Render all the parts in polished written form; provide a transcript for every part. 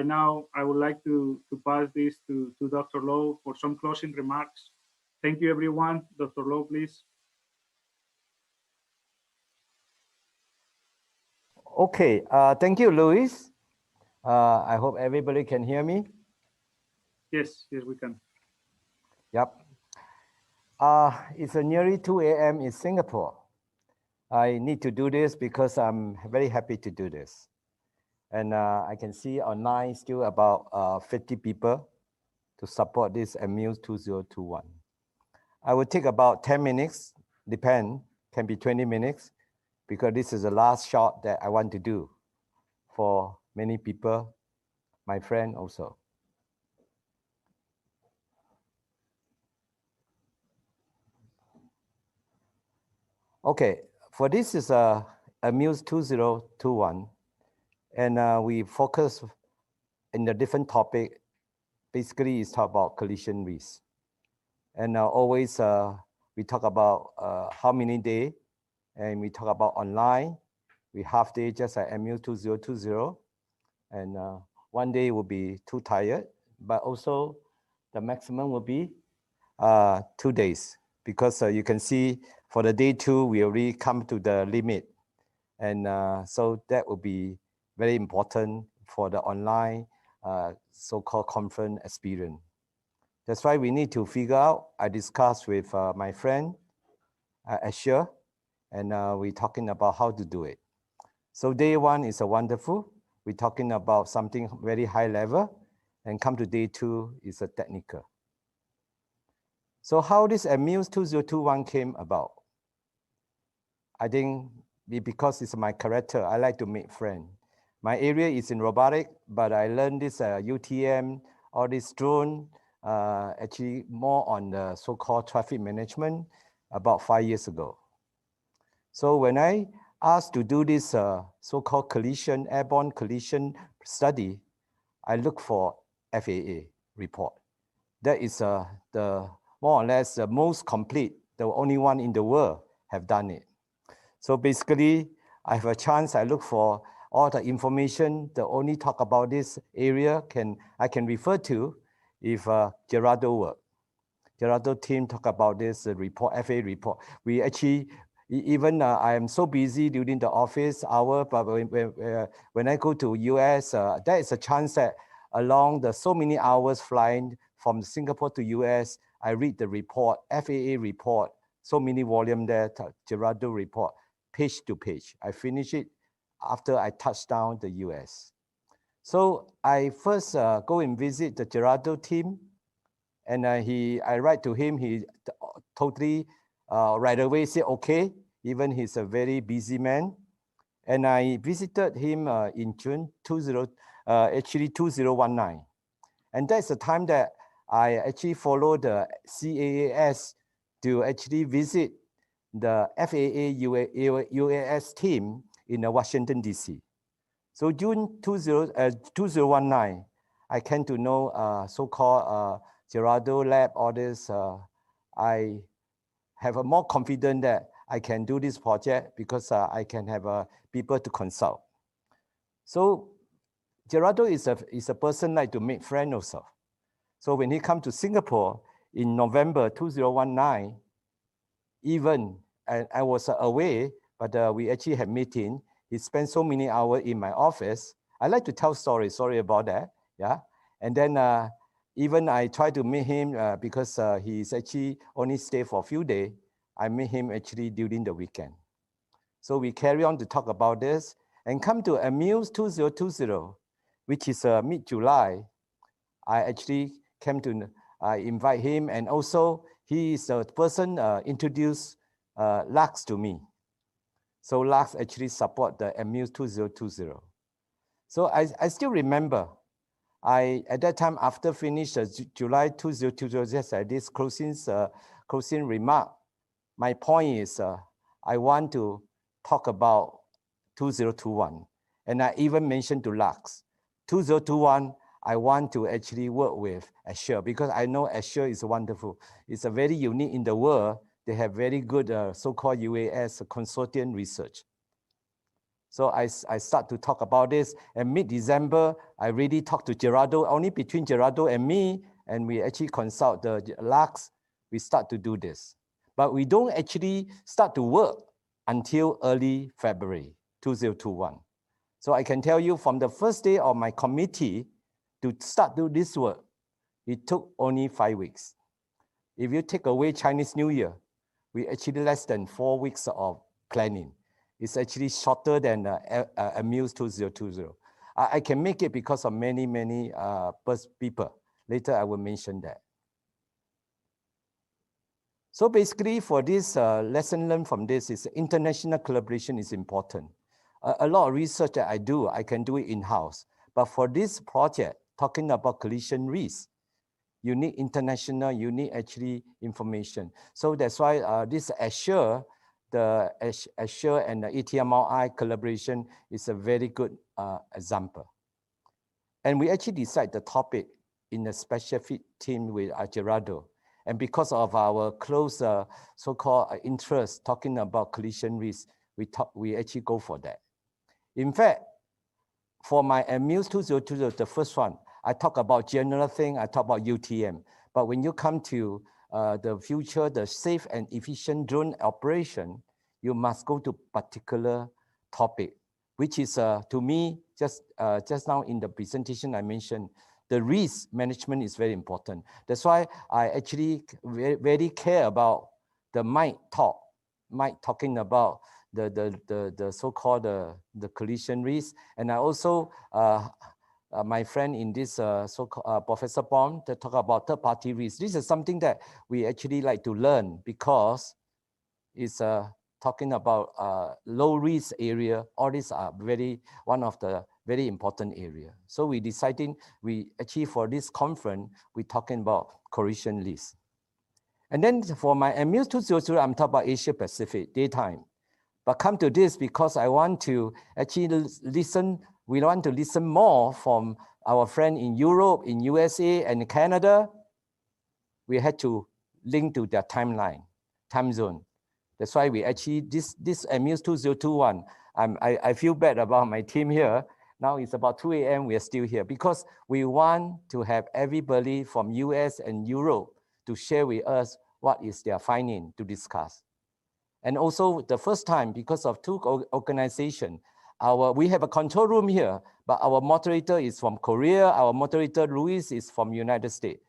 now I would like to pass this to Dr. Lowe for some closing remarks. Thank you, everyone. Dr. Lowe, please. Okay, thank you, Luis. I hope everybody can hear me. Yes, yes, we can. Yep. It's nearly 2 a.m. in Singapore. I need to do this because I'm very happy to do this. And I can see online still about 50 people to support this AMUSE 2021. I will take about 10 minutes, can be 20 minutes, because this is the last shot that I want to do for many people, my friend also. Okay, for this is AMUSE 2021, and we focus in the different topic. Basically, it's talk about collision risk, and always we talk about how many days, and we talk about online. We half day just like AMUSE 2020, and one day will be too tired, but also the maximum will be 2 days, because you can see for the day 2, we already come to the limit. And so that will be very important for the online so-called conference experience. That's why we need to figure out, I discussed with my friend, ASSURE, and we're talking about how to do it. So day 1 is a wonderful. We're talking about something very high level, and come to day 2 is a technical. So how this AMUSE 2021 came about? I think because it's my character, I like to make friends. My area is in robotic, but I learned this UTM, all this drone, actually more on the so-called traffic management about 5 years ago. So when I asked to do this so-called collision, airborne collision study, I look for FAA report. That is the more or less the most complete, the only one in the world have done it. So basically, I have a chance, I look for all the information, the only talk about this area I can refer to if Gerardo work. Gerardo team talk about this report, FAA report. We actually, even I am so busy during the office hour, but when I go to US, there is a chance that along the so many hours flying from Singapore to US, I read the report, FAA report, so many volume there, Gerardo report, page to page. I finish it after I touch down the US. So I first go and visit the Gerardo team, and I write to him, he totally right away said, okay, even he's a very busy man. And I visited him in June 2019. And that's the time that I actually followed the CAAS to actually visit the FAA UAS team in Washington, DC. So June 2019, I came to know so-called Gerardo Lab, all this. I have a more confidence that I can do this project because I can have people to consult. So Gerardo is a person like to make friends also. So when he come to Singapore in November 2019, even I was away, but we actually had meeting. He spent so many hours in my office. I like to tell stories, sorry about that, yeah. And then even I tried to meet him because he's actually only stay for a few days. I met him actually during the weekend. So we carry on to talk about this and come to AMUSE 2020, which is mid-July. I actually came to invite him, and also he is the person introduced Lux to me. So Lux actually support the AMUSE 2020. So I still remember, at that time after finish July 2020, just like this closing remark, my point is I want to talk about 2021. And I even mentioned to Lux, 2021, I want to actually work with ASSURE because I know ASSURE is wonderful. It's a very unique in the world. They have very good so-called UAS consortium research. So I start to talk about this, and mid-December, I really talked to Gerardo, only between Gerardo and me, and we actually consult the LAX, we start to do this. But we don't actually start to work until early February 2021. So I can tell you from the first day of my committee to start do this work, it took only 5 weeks. If you take away Chinese New Year, we actually less than 4 weeks of planning. It's actually shorter than AMUSE 2020. I can make it because of many people. Later I will mention that. So basically for this lesson learned from this is international collaboration is important. A lot of research that I do, I can do it in-house. But for this project, talking about collision risk, you need international, you need actually information. So that's why this ASSURE, the ASSURE and the ATMRI collaboration is a very good example. And we actually decide the topic in a specific team with Gerardo. And because of our close so-called interest talking about collision risk, we actually go for that. In fact, for my AMUSE 2020, the first one, I talk about general thing, I talk about UTM. But when you come to the future, the safe and efficient drone operation, you must go to particular topic, which is to me, just now in the presentation I mentioned, the risk management is very important. That's why I actually very care about the Mike talking about the so-called the collision risk. And I also, my friend in this so-called Professor Bond to talk about third-party risk. This is something that we actually like to learn because it's talking about low-risk area. All these are one of the very important area. So we deciding, we actually for this conference, we're talking about collision risk. And then for my AMUSE 2020, I'm talking about Asia Pacific, daytime. But come to this because I want to actually listen, we want to listen more from our friend in Europe, in USA, and Canada. We had to link to their timeline, time zone. That's why we actually, this AMUSE 2021, I feel bad about my team here. Now it's about 2 a.m., we are still here because we want to have everybody from US and Europe to share with us what is their finding to discuss. And also the first time, because of two organizations, we have a control room here, but our moderator is from Korea, our moderator Luis is from United States.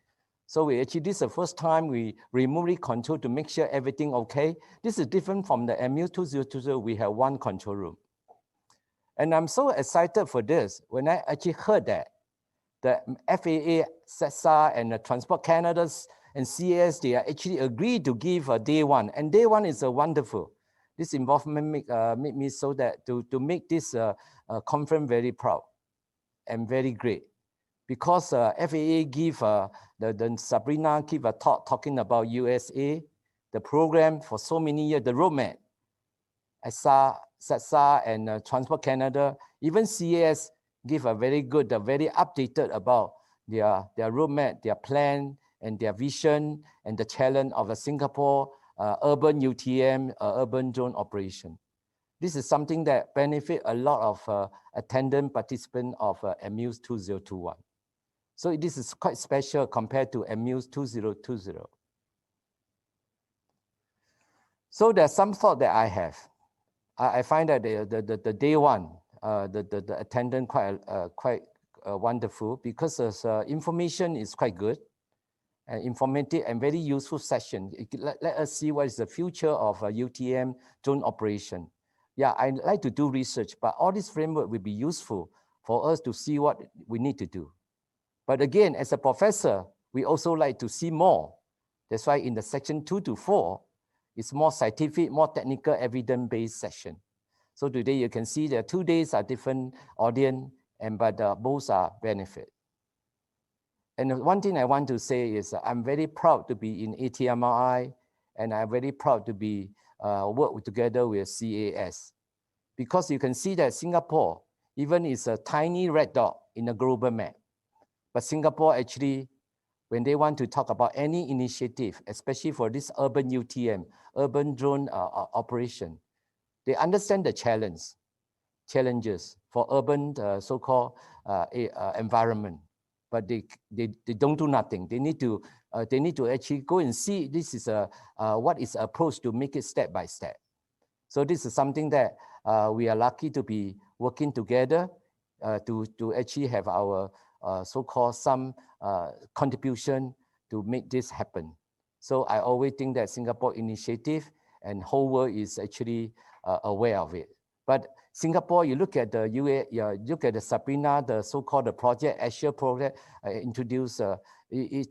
So we actually, this is the first time we remotely control to make sure everything okay. This is different from the AMUSE 2020, we have one control room. And I'm so excited for this when I actually heard that the FAA, CESA, and the Transport Canada and CAS, they are actually agreed to give a day one. And day one is a wonderful. This involvement made me so that to make this conference very proud and very great. Because FAA give, the Sabrina give a talk talking about USA, the program for so many years, the roadmap. CESA and Transport Canada, even CAS give a very good, very updated about their roadmap, their plan, and their vision, and the challenge of a Singapore urban UTM, urban drone operation. This is something that benefit a lot of attendant participants of AMUSE 2021. So this is quite special compared to AMUSE 2020. So there's some thought that I have. I find that the day one, the attendant quite wonderful because information is quite good, and informative and very useful session. Let us see what is the future of UTM drone operation. Yeah, I like to do research, but all this framework will be useful for us to see what we need to do. But again, as a professor, we also like to see more. That's why in the section 2 to 4, it's more scientific, more technical, evidence-based session. So today you can see that 2 days are different audience, but both are benefit. And one thing I want to say is I'm very proud to be in ATMRI, and I'm very proud to be work together with CAS. Because you can see that Singapore, even is a tiny red dot in a global map. But Singapore actually, when they want to talk about any initiative, especially for this urban UTM, urban drone operation, they understand the challenge. challenges for urban so-called environment, but they don't do nothing. They need to actually go and see this is what is approach to make it step by step. So this is something that we are lucky to be working together to actually have our so-called some contribution to make this happen. So I always think that Singapore initiative and whole world is actually aware of it. But Singapore, you look at the look at the Sabrina, the so-called the project, ASSURE project introduced,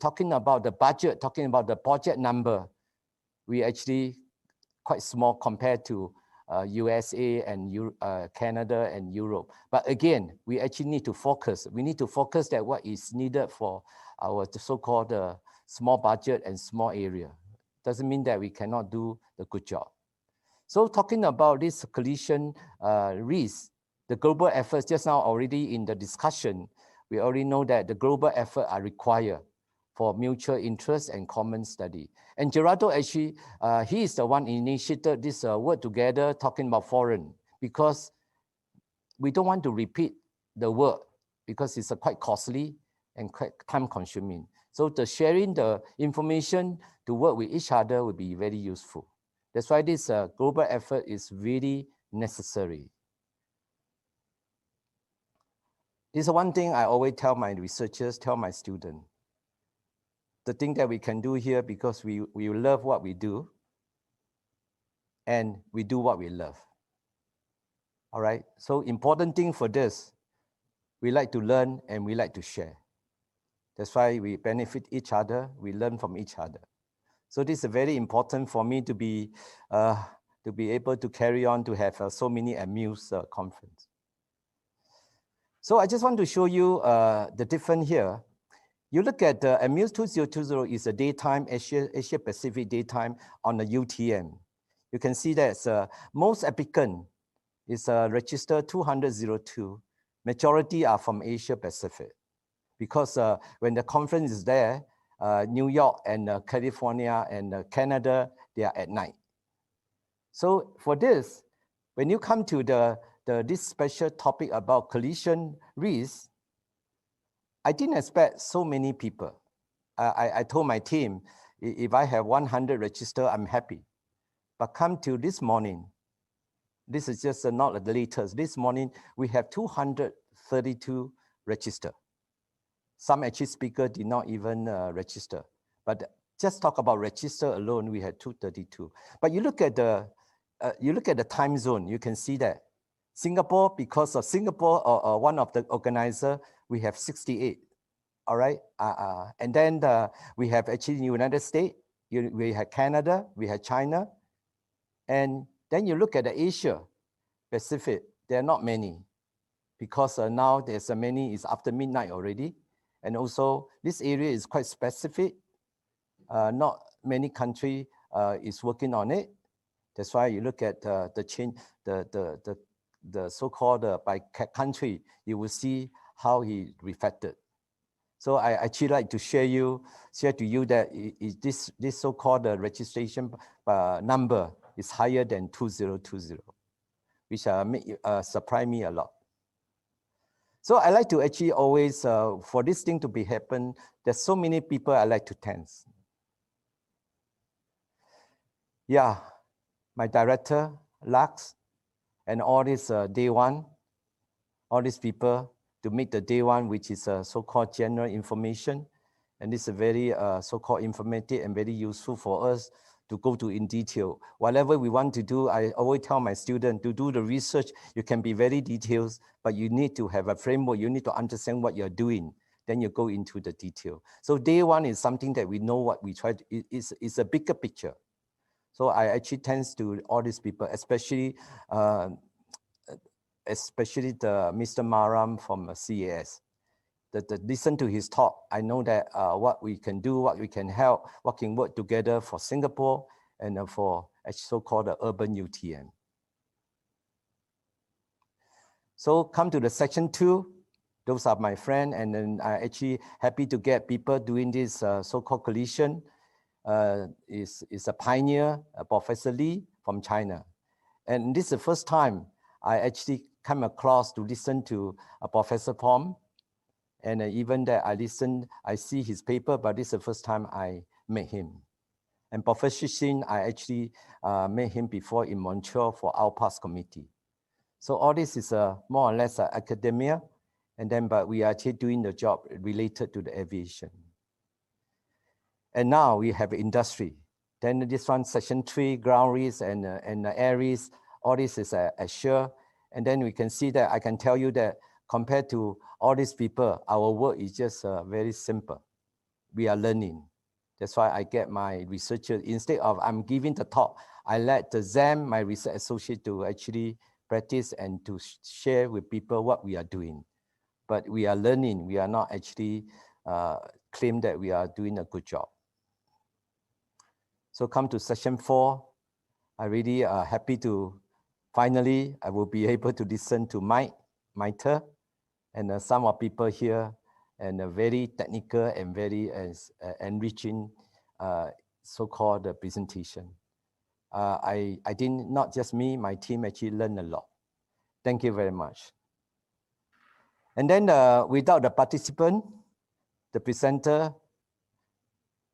talking about the budget, talking about the project number. We actually quite small compared to USA and Canada and Europe. But again, we actually need to focus. We need to focus that what is needed for our so-called small budget and small area. Doesn't mean that we cannot do the good job. So talking about this collision risk, the global efforts just now already in the discussion, we already know that the global effort are required for mutual interest and common study. And Gerardo actually, he is the one initiated this work together talking about foreign, because we don't want to repeat the work because it's quite costly and quite time consuming. So the sharing the information to work with each other will be very useful. That's why this global effort is really necessary. This is one thing I always tell my researchers, tell my students. The thing that we can do here, because we love what we do and we do what we love. All right, so important thing for this, we like to learn and we like to share. That's why we benefit each other, we learn from each other. So this is very important for me to be able to carry on to have so many AMUSE conference. So I just want to show you the difference here. You look at the AMUSE 2020 is a daytime, Asia Pacific daytime on the UTM. You can see that most applicant is registered 202. Majority are from Asia Pacific. Because when the conference is there, New York and California and Canada, they are at night. So for this, when you come to this special topic about collision risk, I didn't expect so many people. I told my team, if I have 100 registered, I'm happy. But come to this morning, this is just not the latest. This morning, we have 232 registered. Some actually speakers did not even register. But just talk about register alone, we had 232. But you look at the time zone, you can see that Singapore, because of Singapore, one of the organizer, we have 68. All right, and then we have actually United States, we have Canada, we have China, and then you look at the Asia Pacific, there are not many, because now there's many, is after midnight already, and also this area is quite specific. Not many country is working on it. That's why you look at the change, the so-called by country, you will see how he reflected. So I actually like to share to you that this so-called registration number is higher than 2020, which surprised me a lot. So I like to actually always, for this thing to be happen, there's so many people I like to thank. Yeah, my director, Lux, and all this day one, all these people, to make the day one, which is so-called general information. And this is very so-called informative and very useful for us to go to in detail. Whatever we want to do, I always tell my students to do the research. You can be very detailed, but you need to have a framework. You need to understand what you're doing. Then you go into the detail. So day one is something that we know what we try to, it's a bigger picture. So I actually thank to all these people, especially the Mr. Maram from CAS. That listen to his talk, I know that what we can do, what we can help, what can work together for Singapore and for so-called the urban UTM. So come to the section 2. Those are my friends, and then I actually happy to get people doing this so-called collision. Is a pioneer, Professor Lee from China. And this is the first time I actually come across to listen to Professor Pom. And even that I see his paper, but this is the first time I met him. And Professor Shin, I actually met him before in Montreal for our past committee. So all this is more or less academia, and then but we are actually doing the job related to the aviation. And now we have industry. Then this one, section 3, ground risk and air risk, all this is ASSURE. And then we can see that I can tell you that compared to all these people, our work is just very simple. We are learning. That's why I get my researchers, instead of I'm giving the talk, I let the ZAM, my research associate, to actually practice and to share with people what we are doing. But we are learning. We are not actually claim that we are doing a good job. So come to session 4. I really happy to finally I will be able to listen to Maiter and some of people here, and a very technical and very enriching so-called presentation. I didn't, not just me, my team actually learned a lot. Thank you very much. And then without the participant, the presenter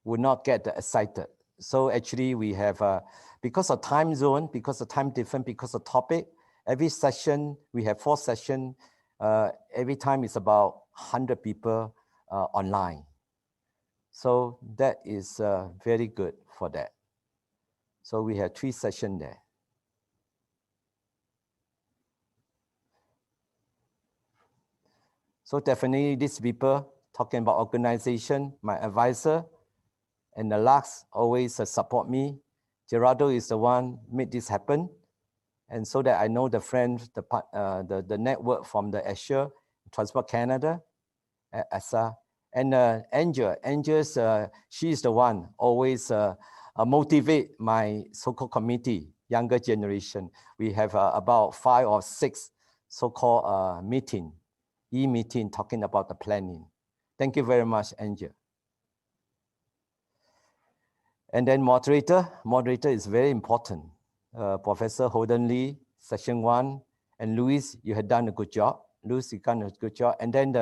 would not get excited. So actually we have, because of time zone, because of time difference, because of topic, every session, we have 4 sessions. Every time it's about 100 people online. So that is very good for that. So we have 3 sessions there. So definitely these people talking about organization, my advisor, and the Lux always support me. Gerardo is the one made this happen. And so that I know the friends, the network from the ASSURE, Transport Canada, ASSA, and Angel's, she is the one always motivate my so-called committee, younger generation. We have about 5 or 6 so-called e-meeting talking about the planning. Thank you very much, Angel. And then moderator is very important. Professor Holden Lee, session 1, and Louis, you had done a good job. Louis, you done a good job. And then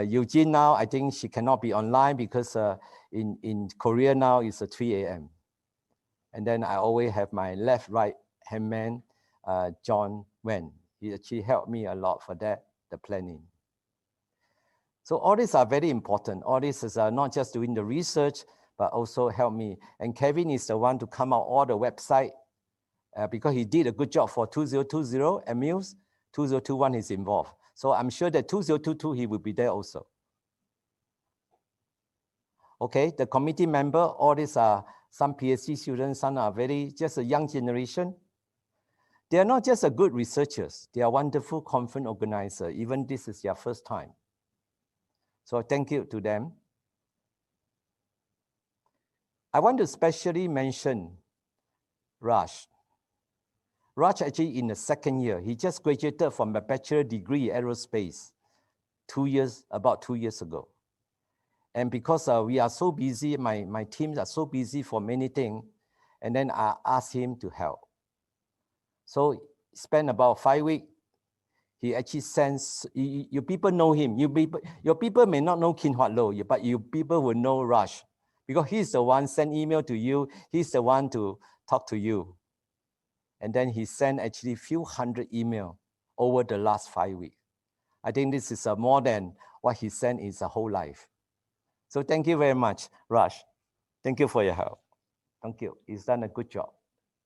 Eugene now, I think she cannot be online because in Korea now it's 3 a.m. And then I always have my left, right hand man, John Wen. He actually helped me a lot for that, the planning. So all these are very important. All this is not just doing the research, but also help me. And Kevin is the one to come out all the website because he did a good job for 2020 AMUSE, 2021 is involved. So I'm sure that 2022 he will be there also. Okay, the committee member, all these are some PhD students, some are very, just a young generation. They are not just a good researchers, they are wonderful conference organizers, even this is their first time. So thank you to them. I want to especially mention Raj. Raj actually in the 2nd year, he just graduated from a bachelor degree in aerospace about 2 years ago. And because we are so busy, my teams are so busy for many things, and then I asked him to help. So spent about 5 weeks. He actually sends, you people know him. Your people may not know Kin Huat Lo, but you people will know Raj. Because he's the one send email to you. He's the one to talk to you. And then he sent actually few hundred emails over the last 5 weeks. I think this is more than what he sent his whole life. So thank you very much, Raj. Thank you for your help. Thank you. He's done a good job.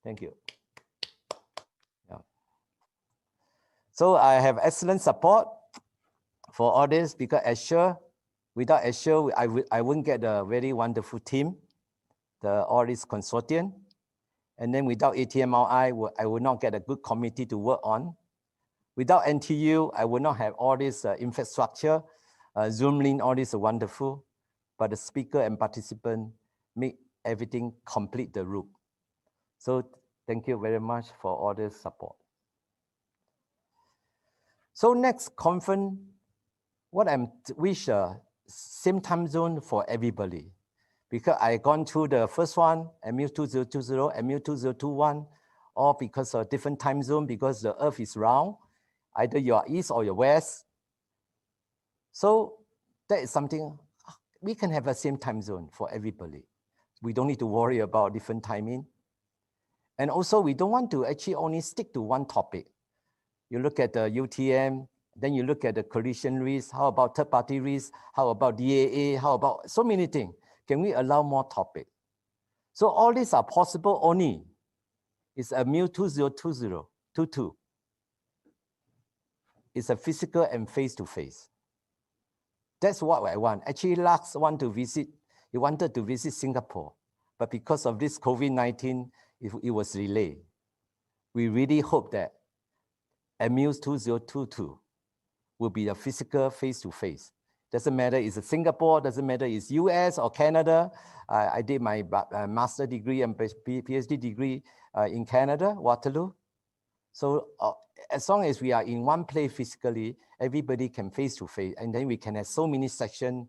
Thank you. Yeah. So I have excellent support for all this because ASSURE, without ASSURE, I wouldn't get a very wonderful team, all this consortium. And then without ATMRI, I would not get a good committee to work on. Without NTU, I would not have all this infrastructure, Zoom link, all this is wonderful. But the speaker and participant make everything complete the route. So thank you very much for all this support. So next conference, what I wish same time zone for everybody. Because I gone through the first one, AMUSE 2020, AMUSE 2021, all because of different time zone, because the earth is round. either you are east or you're west. So that is something we can have the same time zone for everybody. We don't need to worry about different timing. And also we don't want to actually only stick to one topic. You look at the UTM, then you look at the collision risk, how about third-party risk, how about DAA, how about so many things. Can we allow more topics? So all these are possible only. It's AMUSE 2020-22. It's a physical and face-to-face. That's what I want. Actually, Lux wanted to visit Singapore, but because of this COVID-19, it was delayed. We really hope that AMUSE 2022 will be a physical face-to-face. Doesn't matter it's Singapore, doesn't matter it's US or Canada. I did my master degree and PhD degree in Canada, Waterloo. So as long as we are in one place physically, everybody can face-to-face, and then we can have so many sections.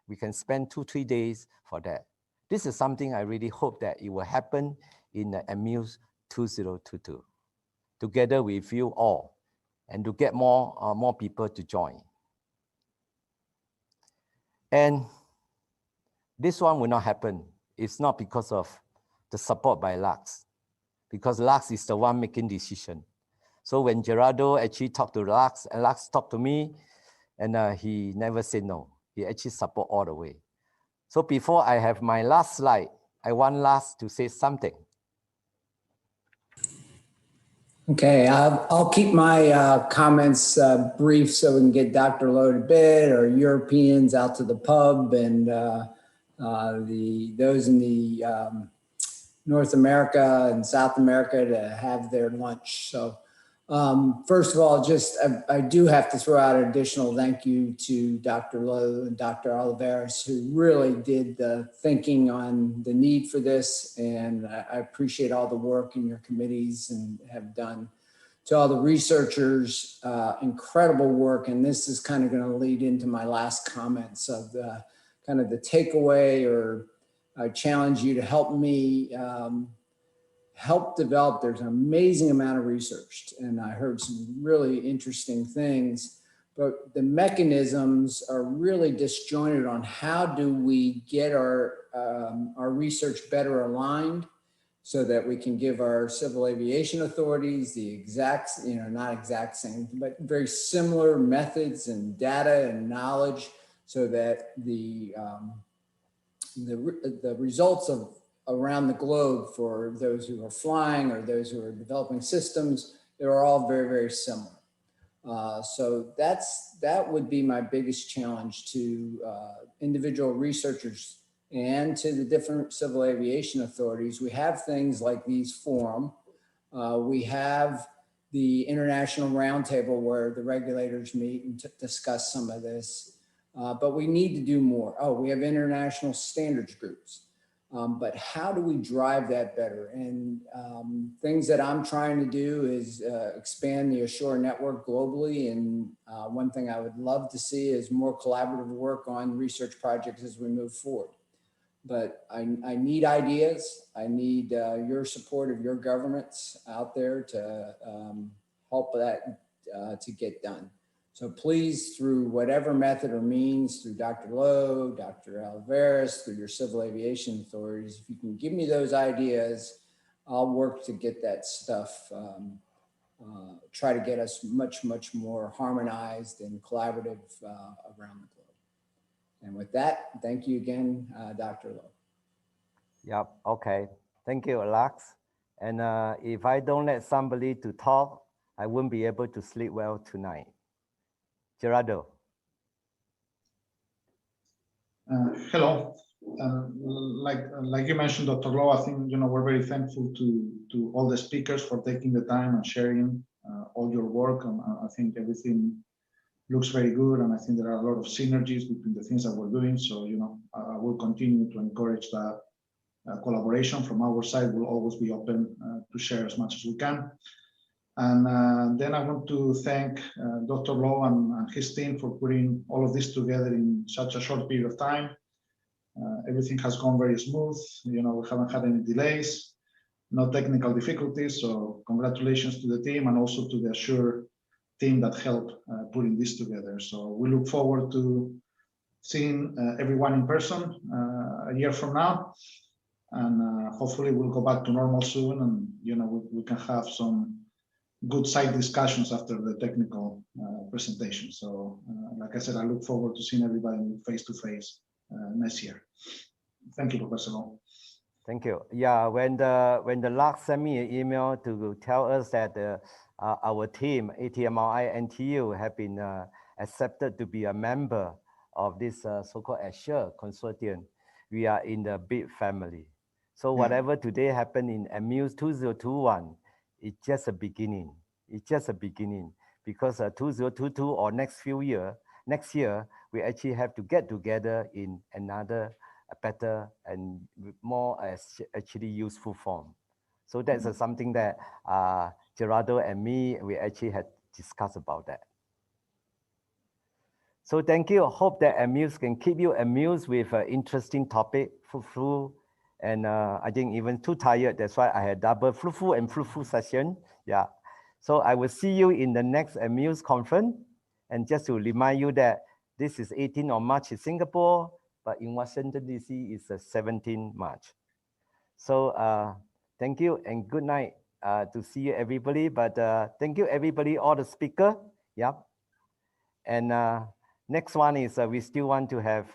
We can spend 2-3 days for that. This is something I really hope that it will happen in the AMUSE 2022, together with you all, and to get more people to join. And this one will not happen. It's not because of the support by Lux, because Lux is the one making decision. So when Gerardo actually talked to Lux, and Lux talked to me, and he never said no. He actually support all the way. So before I have my last slide, I want Lux to say something. Okay, I'll keep my comments brief so we can get Dr. Lowe to bed, or Europeans out to the pub, and those in the North America and South America to have their lunch. So first of all, I do have to throw out an additional thank you to Dr. Lowe and Dr. Olivares, who really did the thinking on the need for this. And I appreciate all the work in your committees and have done. To all the researchers, incredible work. And this is kind of going to lead into my last comments of the kind of the takeaway, or I challenge you to help me help develop. There's an amazing amount of research, and I heard some really interesting things, but the mechanisms are really disjointed on how do we get our research better aligned so that we can give our civil aviation authorities the exact, not exact same, but very similar methods and data and knowledge, so that the results of around the globe for those who are flying or those who are developing systems, they're all very, very similar. So that would be my biggest challenge to individual researchers and to the different civil aviation authorities. We have things like these forum. We have the international roundtable where the regulators meet and discuss some of this, but we need to do more. Oh, we have international standards groups. But how do we drive that better? And things that I'm trying to do is expand the ASSURE network globally. And one thing I would love to see is more collaborative work on research projects as we move forward. But I need ideas. I need your support of your governments out there to help that to get done. So please, through whatever method or means, through Dr. Lowe, Dr. Alvarez, through your civil aviation authorities, if you can give me those ideas, I'll work to get that stuff, try to get us much, much more harmonized and collaborative around the globe. And with that, thank you again, Dr. Lowe. Yep, okay. Thank you, Alex. And if I don't let somebody to talk, I won't be able to sleep well tonight. Gerardo. Hello. Like you mentioned, Dr. Lowe, I think we're very thankful to all the speakers for taking the time and sharing all your work. And I think everything looks very good, and I think there are a lot of synergies between the things that we're doing. So I will continue to encourage that collaboration. From our side, we'll always be open to share as much as we can. And then I want to thank Dr. Lowe and his team for putting all of this together in such a short period of time. Everything has gone very smooth. We haven't had any delays, no technical difficulties. So congratulations to the team and also to the ASSURE team that helped putting this together. So we look forward to seeing everyone in person a year from now, and hopefully we'll go back to normal soon, and we can have some good side discussions after the technical presentation. So like I said, I look forward to seeing everybody face to face next year. Thank you, Professor Loh. Thank you. Yeah, when the LAC sent me an email to tell us that our team, ATMRI and ASSURE, have been accepted to be a member of this so-called ASSURE consortium, we are in the big family. So whatever today happened in AMUSE 2021, it's just a beginning. It's just a beginning, because 2022 or next year, we actually have to get together in another better and more actually useful form. So that's something that Gerardo and me, we actually had discussed about that. So thank you. Hope that AMUSE can keep you amused with an interesting topic, fruitful, and I think even too tired. That's why I had double fruitful and fruitful session. Yeah. So I will see you in the next AMUSE conference. And just to remind you that this is 18th of March in Singapore, but in Washington, D.C. is the 17th March. So thank you and good night to see you everybody. But thank you everybody, all the speaker. Yep. And next one is we still want to have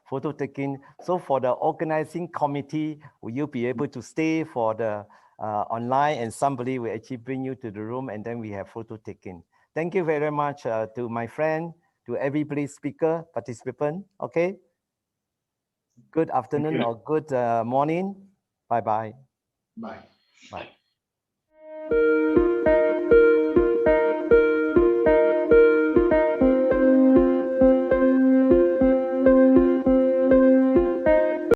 photo taking. So for the organizing committee, will you be able to stay for the online, and somebody will actually bring you to the room, and then we have photo taking. Thank you very much to my friend, to everybody speaker, participant. Okay. Good afternoon or good morning. Bye-bye. Bye. Bye.